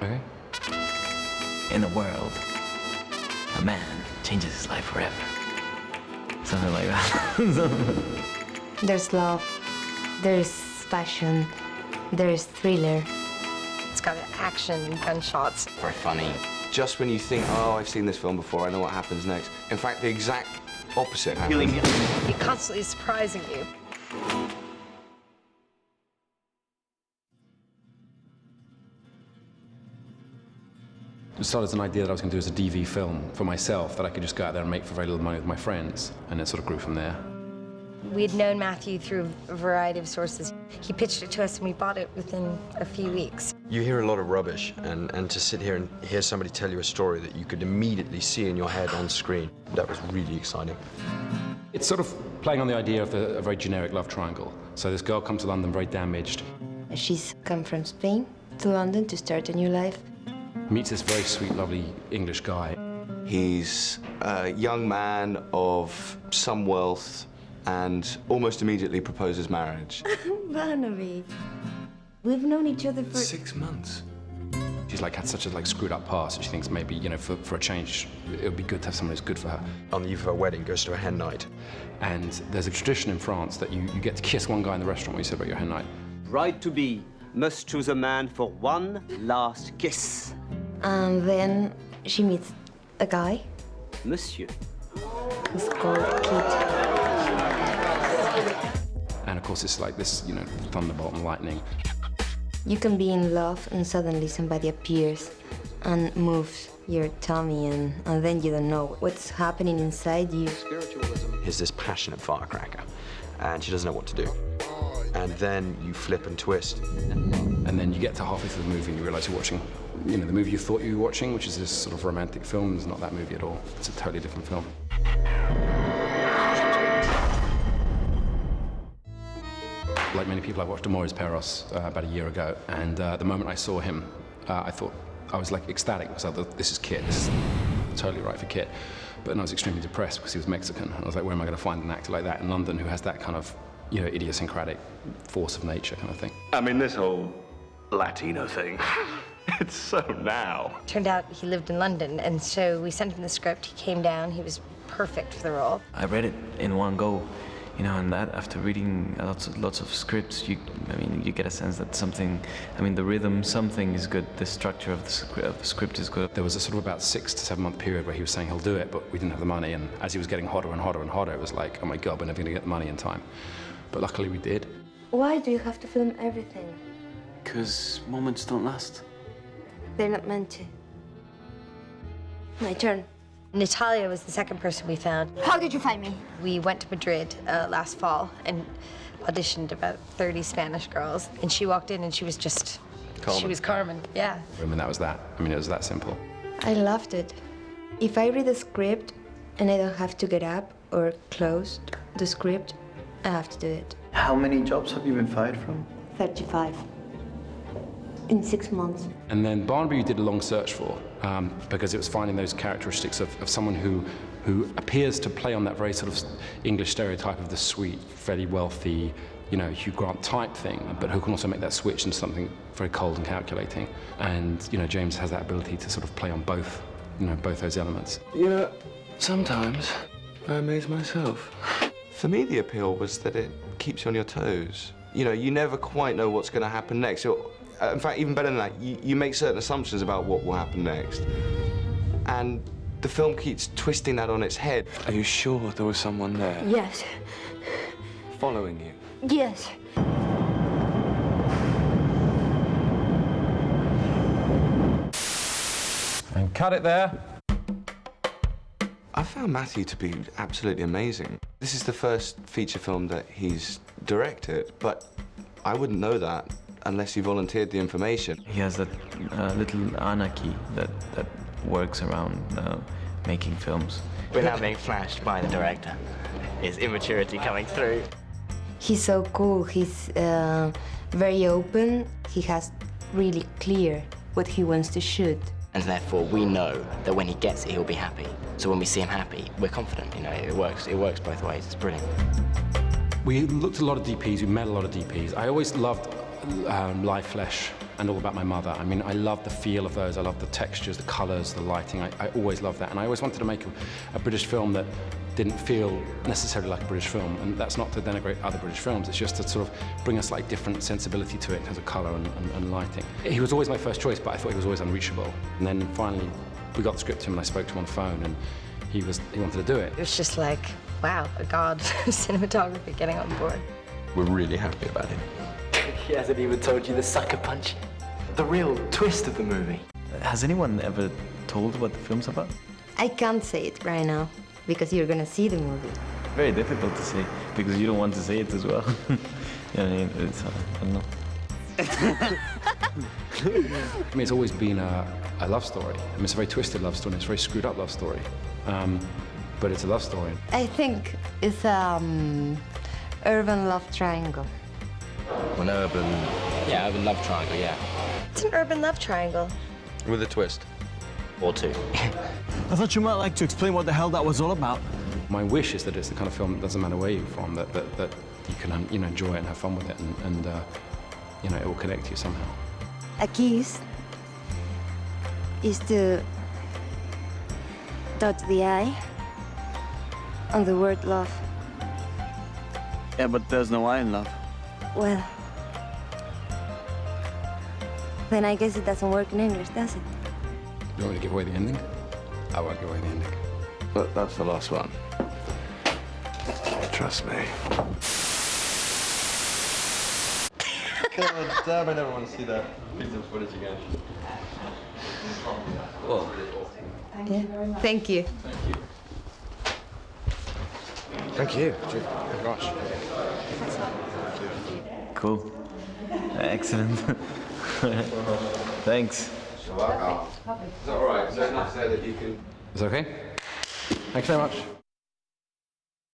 Okay. In a world, a man changes his life forever. Something like that. There's love, there's passion, there's thriller. It's got action, gunshots. Very funny. Just when you think, oh, I've seen this film before, I know what happens next. In fact, the exact opposite happens. He's constantly surprising you. It started as an idea that I was going to do as a DV film for myself that I could just go out there and make for very little money with my friends, and it sort of grew from there. We'd known Matthew through a variety of sources. He pitched it to us and we bought it within a few weeks. You hear a lot of rubbish, and to sit here and hear somebody tell you a story that you could immediately see in your head on screen, that was really exciting. It's sort of playing on the idea of a very generic love triangle. So this girl comes to London very damaged, She's come from Spain to London to start a new life. meets this very sweet, lovely English guy. He's a young man of some wealth and almost immediately proposes marriage. Barnaby, we've known each other for 6 months. She's like had such a screwed up past, and she thinks maybe, you know, for a change, it would be good to have someone who's good for her. On the eve of her wedding, goes to a hen night. And there's a tradition in France that you get to kiss one guy in the restaurant when you celebrate your hen night. Bride-to-be must choose a man for one last kiss. And then she meets a guy Monsieur. who's called Kit. And of course, it's like this, you know, thunderbolt and lightning. You can be in love and suddenly somebody appears and moves your tummy and then you don't know what's happening inside you. Here's this passionate firecracker, and she doesn't know what to do. And then you flip and twist. And then you get to halfway through the movie and you realize you're watching, you know, the movie you thought you were watching, which is this sort of romantic film. It's not that movie at all. It's a totally different film. Like many people, I watched Amores Perros about a year ago, and the moment I saw him, I thought, I was like ecstatic, because I thought, this is Kit, this is totally right for Kit. But then I was extremely depressed because he was Mexican, and I was like, where am I going to find an actor like that in London who has that kind of, you know, idiosyncratic force of nature kind of thing? I mean, this whole Latino thing, it's so now. Turned out he lived in London, and so we sent him the script. He came down. He was perfect for the role. I read it in one go, you know, and that after reading lots of scripts, you get a sense that something, I mean, the rhythm, something is good. The structure of the script is good. There was a sort of about 6 to 7 month period where he was saying he'll do it, but we didn't have the money. And as he was getting hotter and hotter and hotter, it was like, oh my God, we're never going to get the money in time. But luckily we did. Why do you have to film everything? Because moments don't last. They're not meant to. My turn. Natalia was the second person we found. How did you find me? We went to Madrid last fall and auditioned about 30 Spanish girls. And she walked in and she was just, Carmen. she was Carmen, yeah. I mean, that was that. I mean, it was that simple. I loved it. If I read a script and I don't have to get up or close the script, I have to do it. How many jobs have you been fired from? 35. In 6 months. And then Barnaby did a long search for, because it was finding those characteristics of someone who appears to play on that very sort of English stereotype of the sweet, fairly wealthy, you know, Hugh Grant type thing, but who can also make that switch into something very cold and calculating. And, you know, James has that ability to sort of play on both, you know, both those elements. You know, sometimes I amaze myself. For me, the appeal was that it keeps you on your toes. You know, you never quite know what's going to happen next. In fact, even better than that, you make certain assumptions about what will happen next. And the film keeps twisting that on its head. Are you sure there was someone there Yes. following you? Yes. And cut it there. I found Matthew to be absolutely amazing. This is the first feature film that he's directed, but I wouldn't know that unless he volunteered the information. He has that little anarchy that works around making films. We're now being flashed by the director. His immaturity coming through. He's so cool. He's very open. He has really clear what he wants to shoot. And therefore, we know that when he gets it, he'll be happy. So when we see him happy, we're confident, you know, it works both ways, it's brilliant. We looked at a lot of DPs, we met a lot of DPs. I always loved live flesh and All About My Mother. I mean, I love the feel of those. I love the textures, the colours, the lighting. I always loved that. And I always wanted to make a British film that didn't feel necessarily like a British film. And that's not to denigrate other British films. It's just to sort of bring a slightly different sensibility to it in terms of colour and lighting. He was always my first choice, but I thought he was always unreachable. And then finally, we got the script to him and I spoke to him on the phone and he wanted to do it. It was just like, wow, a god of cinematography getting on board. We're really happy about him. He hasn't even told you the sucker punch. The real twist of the movie. Has anyone ever told what the film's about? I can't say it right now because you're gonna see the movie. Very difficult to say because you don't want to say it as well. I mean, it's, I don't know. I mean, it's always been a love story. I mean, it's a very twisted love story. It's a very screwed up love story. But it's a love story. I think it's urban love triangle. An urban... Yeah, urban love triangle, yeah. It's an urban love triangle. with a twist. Or two. I thought you might like to explain what the hell that was all about. My wish is that it's the kind of film that doesn't matter where you're from, that you can enjoy it and have fun with it, and it will connect you somehow. A kiss is to dot the I on the word love. Yeah, but there's no I in love. Well, then I guess it doesn't work in English, does it? You want me to give away the ending? I won't give away the ending. But that's the last one. Trust me. God damn, I never want to see that piece of footage again. Well, Thank you. Thank you. Oh, gosh. Cool. Excellent. Thanks. Is that all right? Is that enough there that you can... Is that okay? Thanks very much.